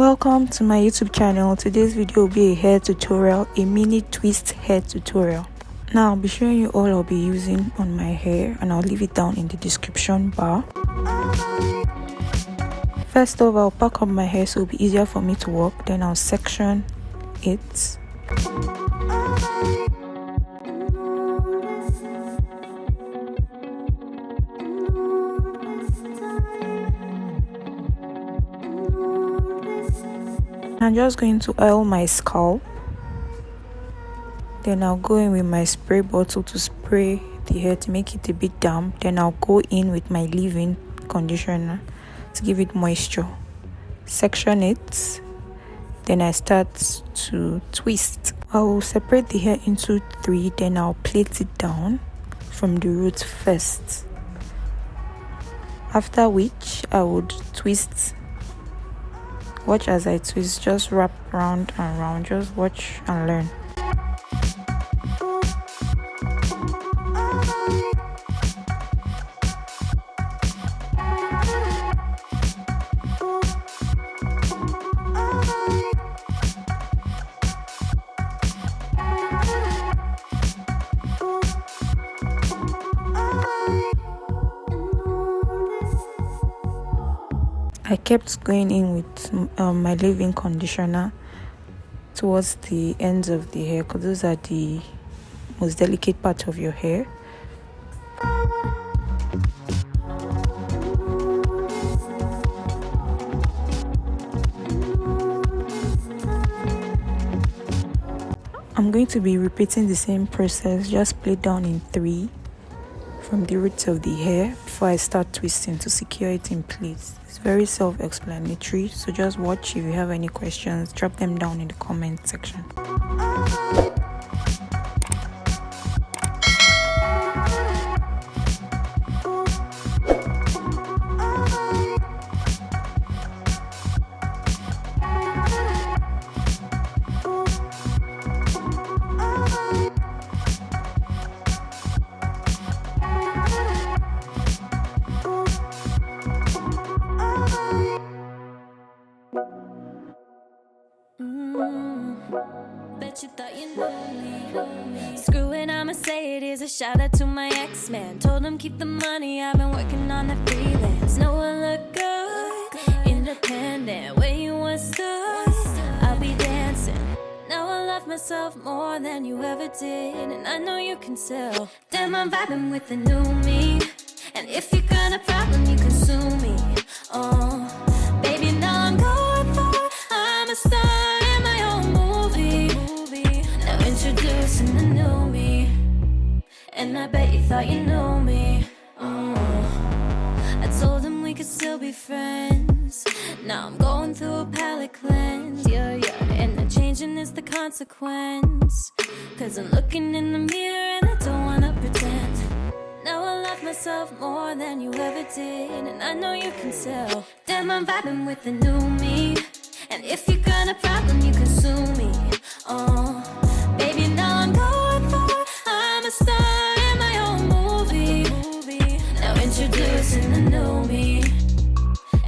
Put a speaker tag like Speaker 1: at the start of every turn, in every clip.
Speaker 1: Welcome to my YouTube channel. Today's video will be a hair tutorial, a mini twist hair tutorial. Now I'll be showing you all I'll be using on my hair, and I'll leave it down in the description bar. First off, I'll pack up my hair so it'll be easier for me to work. Then I'll section it. I'm just going to oil my scalp. Then I'll go in with my spray bottle to spray the hair to make it a bit damp. Then I'll go in with my leave-in conditioner to give it moisture. Section it. Then I start to twist. I will separate the hair into 3. Then I'll plait it down from the roots first. After which I would twist. Watch as I twist, just wrap round and round, just watch and learn. I kept going in with my leave-in conditioner towards the ends of the hair because those are the most delicate part of your hair. I'm going to be repeating the same process, just plait down in 3 from the roots of the hair before I start twisting to secure it in place. It's very self-explanatory, so just watch. If you have any questions, drop them down in the comment section.
Speaker 2: Bet you thought you knew me. Screw it, I'ma say it is a shout out to my ex-man. Told him keep the money, I've been working on the freelance. Know I look good, independent. Where you once stood, I'll be dancing. Now I love myself more than you ever did, and I know you can tell. Damn, I'm vibing with the new me. And if you got a problem, you can sue me. Oh, baby, now I'm going for it. I'm a star in my own movie. Now introducing the new me, and I bet you thought you knew me. I told him we could still be friends. Now I'm going through a palate cleanse. Yeah, and the changing is the consequence. Cause I'm looking in the mirror and I don't wanna pretend. Now I love myself more than you ever did, and I know you can tell. Damn, I'm vibing with the new me. And if you got a problem, you can sue me. Oh, baby, now I'm going for it. I'm a star in my own movie. Now introducing the new me,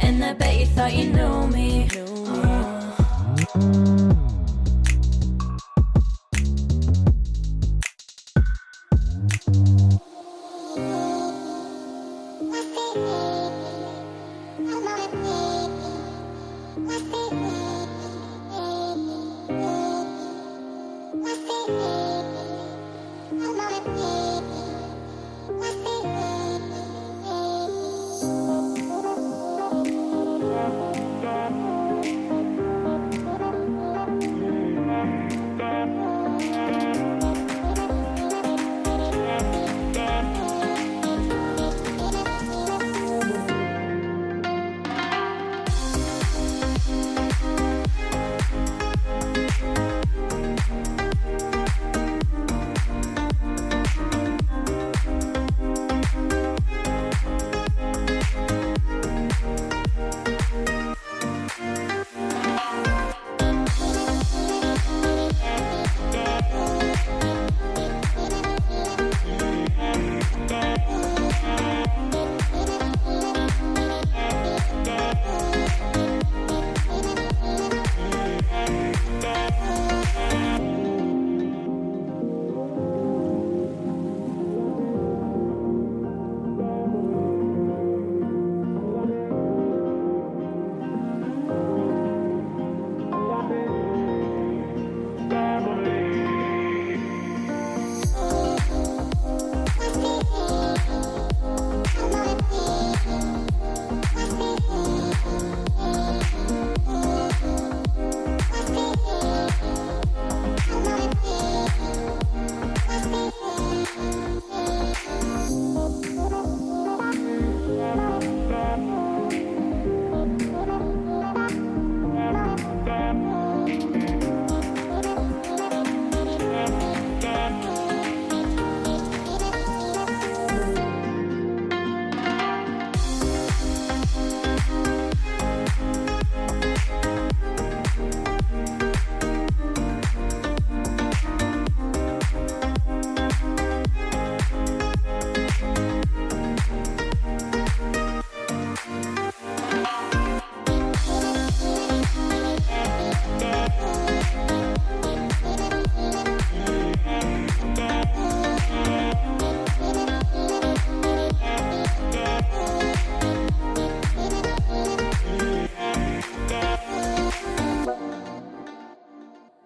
Speaker 2: and I bet you thought you knew me.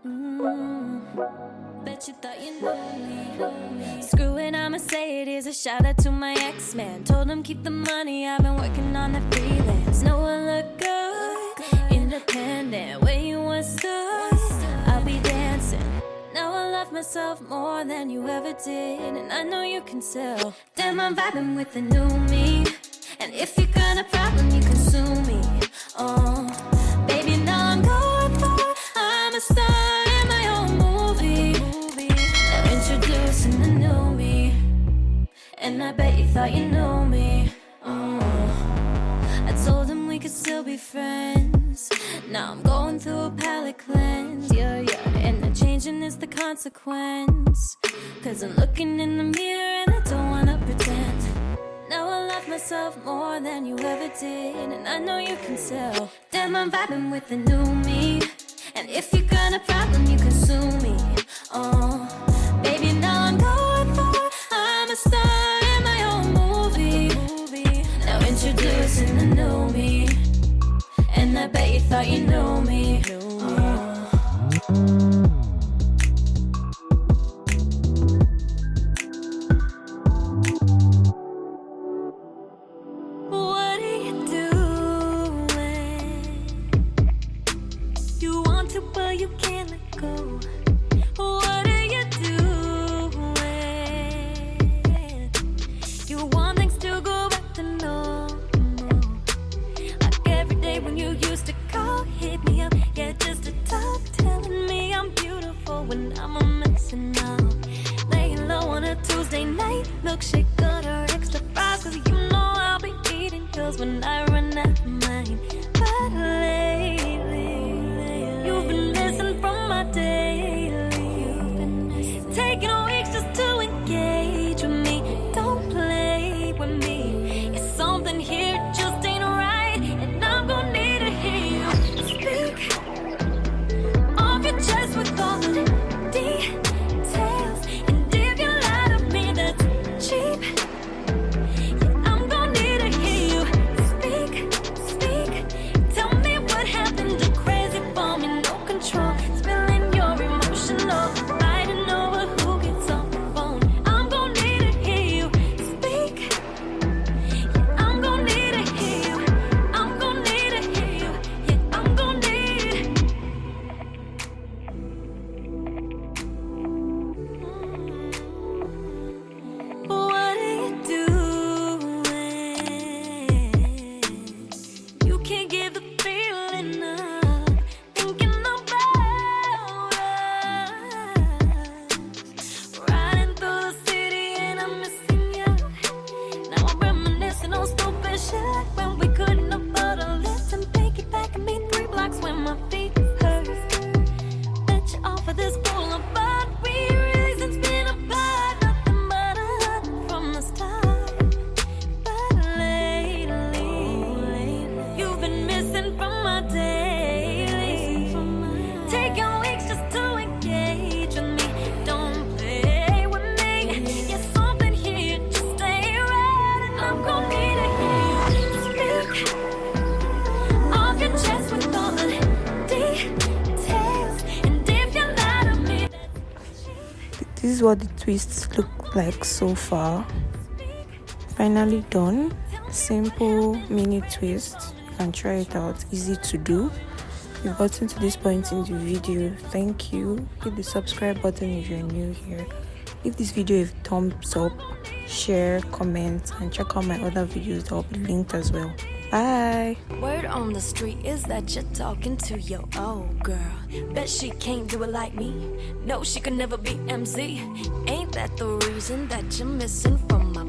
Speaker 2: Bet you thought you knew me. Screw it, I'ma say it is a shout out to my ex-man. Told him keep the money, I've been working on the freelance. Know I look good, independent. Where you was stood, I'll be dancing. Now I love myself more than you ever did, and I know you can tell. Damn, I'm vibing with the new me. And if you got a problem, you can sue me. Oh, baby, now I'm going for it. I'm a star in my own movie. Now introducing the new me, and I bet you thought you knew me. I told him we could still be friends. Now I'm going through a palate cleanse. Yeah, and the changing is the consequence. Cause I'm looking in the mirror and I don't wanna pretend. Now I love myself more than you ever did, and I know you can tell. Damn, I'm vibing with the new me. And if you got a problem, you can sue me. Oh, baby, now I'm going for it. I'm a star in my own movie. Now introducing the new me, and I bet you thought you knew me. What are you doing? You want to, but you can't let go. What are you doing? You want things to go back to normal. Like every day when you used to call, hit me up, yeah, just to talk, telling me I'm beautiful when I'm a mess and all. Laying low on a Tuesday night, milkshake got her extra fries, cause you know I'll be eating yours when I run out of mine. But lately, you've been missing from my daily. Taking weeks just to engage with me. Don't play with me. It's something here just ain't right, and I'm gonna need to hear you speak off your chest with all the details. And if you lie to me, that's cheap. Yeah, I'm gonna need to hear you speak. Tell me what happened. You're crazy for me, no control. Spilling your emotional. Fighting over who gets on the phone. I'm gonna need to hear you speak. Yeah, I'm gonna need to hear you. I'm gonna need to hear you. Yeah, I'm gonna need. What are you doing? You can't give the feeling up. Thinking about us. Riding through the city and I'm missing you. Now I'm reminiscing on stupid shit when we couldn't afford a lift and piggyback and me 3 blocks when my feet hurt. Bet you off of this boulevard. We really since been apart, nothing but a hug from the start. But lately, you've been missing from my daily. Taking weeks just to engage with me. Don't play with me. Yeah, something here just ain't right, and I'm gonna need to hear you speak off your chest with all the details. And if you lie to me,
Speaker 1: This is what the twists look like so far. Finally done. Simple mini twist. You can try it out. Easy to do. You've gotten to this point in the video. Thank you. Hit the subscribe button if you're new here. Give this video a thumbs up, share, comment, and check out my other videos that will be linked as well. Bye.
Speaker 2: word on the street is that you're talking to your old girl. Bet she can't do it like me. No, she could never be MZ. Ain't that the reason that you're missing from my